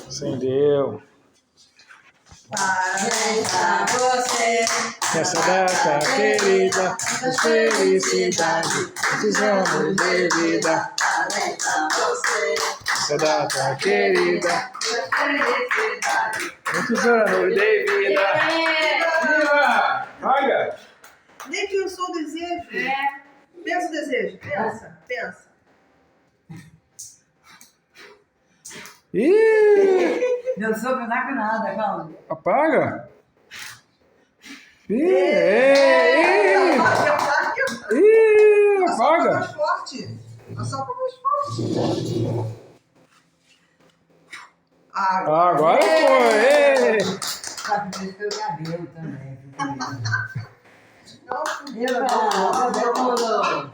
Acendeu. Parabéns pra você. Nessa data querida, de felicidade, muitos anos de vida. Parabéns pra você. Nessa data querida, Felicidade. muitos anos de vida. Viva! Olha! Nem pensou o desejo. Pensa o desejo. Pensa. Ih! Meu sogro não dá com nada, Cláudio. Apaga! Ih! Assopra Apaga! mais forte. Assopra mais forte. Agora foi! Sabe que pelo cabelo também. Não, Eu não,